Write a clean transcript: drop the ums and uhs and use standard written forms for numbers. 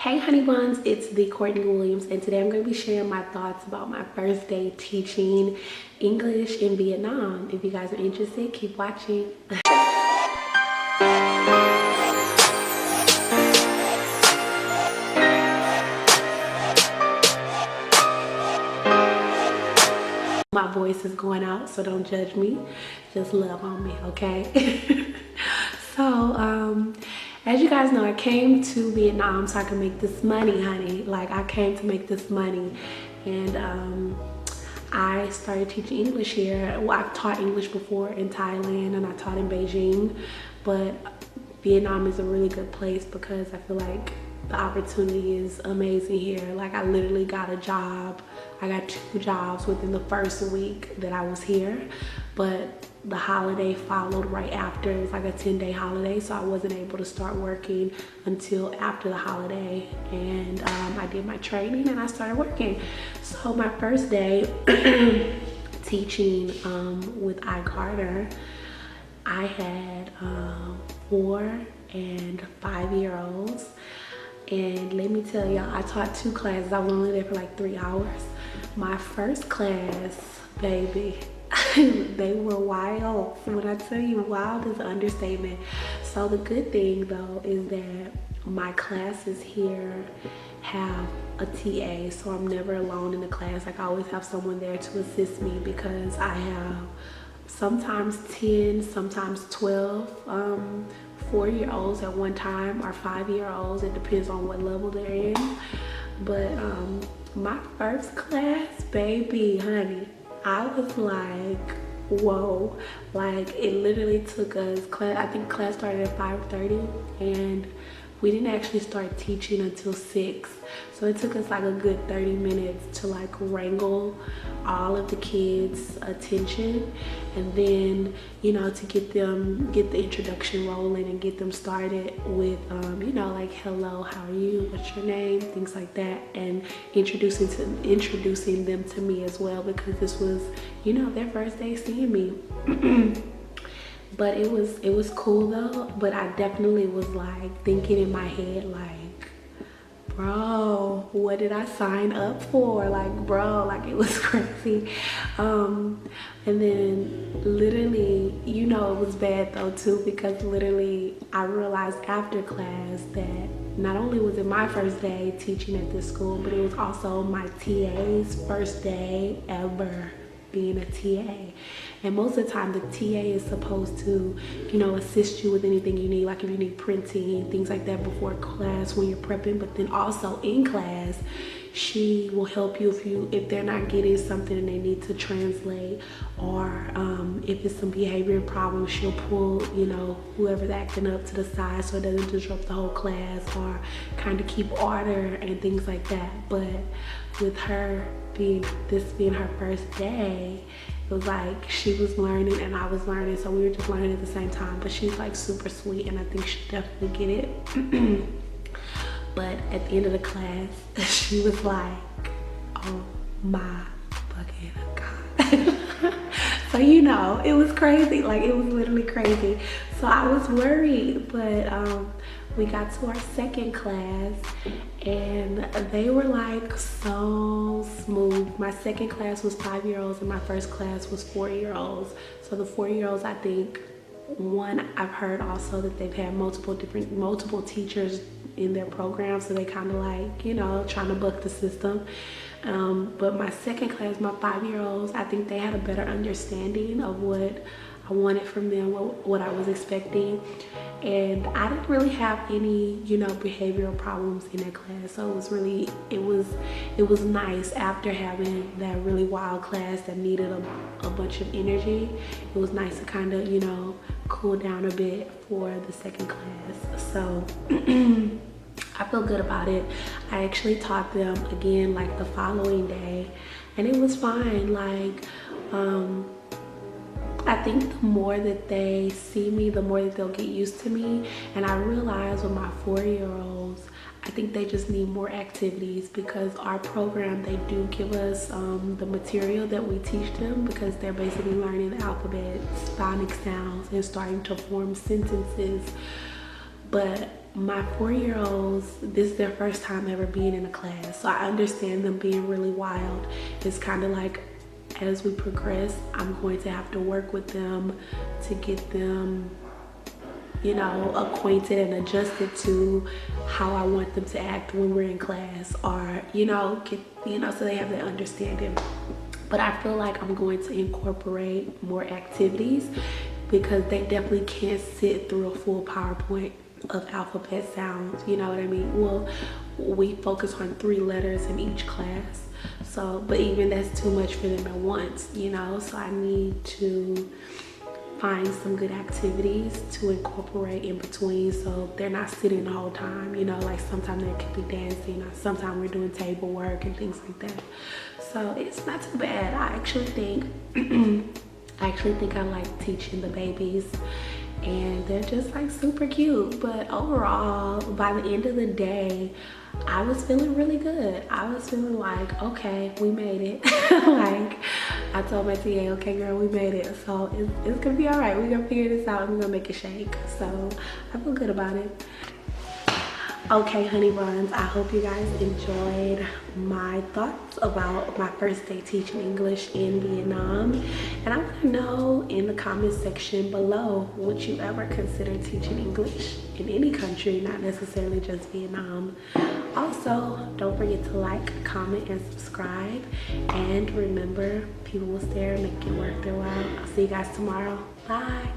Hey honey buns, it's the Courtney Williams, and today I'm going to be sharing my thoughts about my first day teaching English in Vietnam. If you guys are interested, keep watching. My voice is going out, so don't judge me. Just love on me, okay? So, as you guys know, I came to Vietnam so I can make this money, honey. Like, I came to make this money. And I started teaching English here. Well, I've taught English before in Thailand and I taught in Beijing. But Vietnam is a really good place because I feel like the opportunity is amazing here. Like, I literally got a job. I got 2 jobs within the first week that I was here, but the holiday followed right after. It was like a 10-day holiday, so I wasn't able to start working until after the holiday. And I did my training and I started working. So my first day teaching with iCarter, I had 4 and 5-year-olds. And let me tell y'all, I taught 2 classes. I was only there for like 3 hours. My first class, baby, they were wild. When I tell you wild is an understatement. So the good thing though is that my classes here have a TA, so I'm never alone in the class. Like, I always have someone there to assist me because I have sometimes 10, sometimes 12 4-year-olds at one time, or 5-year-olds. It depends on what level they're in. But my first class, baby, honey, I was like, whoa. Like, it literally took us, I think class started at 5:30 and we didn't actually start teaching until 6. So it took us like a good 30 minutes to like wrangle all of the kids' attention, and then, you know, to get the introduction rolling and get them started with, you know, like, hello, how are you, what's your name, things like that, and introducing them to me as well, because this was, you know, their first day seeing me. But it was cool though. But I definitely was like thinking in my head, like, bro, what did I sign up for? Like, bro, like, it was crazy. And then literally, you know, it was bad though too, because literally I realized after class that not only was it my first day teaching at this school, but it was also my TA's first day ever being a TA. And most of the time the TA is supposed to, you know, assist you with anything you need, like if you need printing, things like that before class when you're prepping. But then also in class, she will help you if they're not getting something and they need to translate, or if it's some behavior problems, she'll pull, you know, whoever's acting up to the side so it doesn't disrupt the whole class, or kind of keep order and things like that. But with her being her first day, it was like she was learning and I was learning, so we were just learning at the same time. But she's like super sweet and I think she'll definitely get it. But at the end of the class, she was like, oh my fucking God. So, you know, it was crazy. Like, it was literally crazy. So I was worried, but we got to our second class and they were like so smooth. My second class was 5-year-olds and my first class was 4-year-olds. So the 4-year-olds, I think, I've heard also that they've had multiple teachers in their program, so they kind of like, you know, trying to buck the system. But my second class, my 5-year-olds, I think they had a better understanding of what I wanted from them, what I was expecting. And I didn't really have any, you know, behavioral problems in that class. So it was nice after having that really wild class that needed a bunch of energy. It was nice to kind of, you know, cool down a bit for the second class. So I feel good about it. I actually taught them again like the following day and it was fine. Like, I think the more that they see me, the more that they'll get used to me. And I realize with my 4-year-olds, I think they just need more activities, because our program, they do give us the material that we teach them, because they're basically learning the alphabet, phonics sounds, and starting to form sentences. But my 4-year-olds, this is their first time ever being in a class, so I understand them being really wild. It's kind of like, as we progress, I'm going to have to work with them to get them, you know, acquainted and adjusted to how I want them to act when we're in class, or so they have that understanding. But I feel like I'm going to incorporate more activities, because they definitely can't sit through a full PowerPoint of alphabet sounds, you know what I mean? Well, we focus on 3 letters in each class, so, but even that's too much for them at once, you know? So I need to find some good activities to incorporate in between, so they're not sitting the whole time, you know? Like sometimes they could be dancing, or sometimes we're doing table work and things like that. So it's not too bad. I actually think I like teaching the babies, and they're just like super cute. But overall, by the end of the day, I was feeling really good. I was feeling like, okay, we made it. Like I told my TA, okay girl, we made it. So it's gonna be all right. We're gonna figure this out and we're gonna make it shake. So I feel good about it. Okay, honey buns, I hope you guys enjoyed my thoughts about my first day teaching English in Vietnam. And I want to know in the comment section below, would you ever consider teaching English in any country, not necessarily just Vietnam? Also, don't forget to like, comment, and subscribe. And remember, people will stare and make it worth their while. I'll see you guys tomorrow. Bye.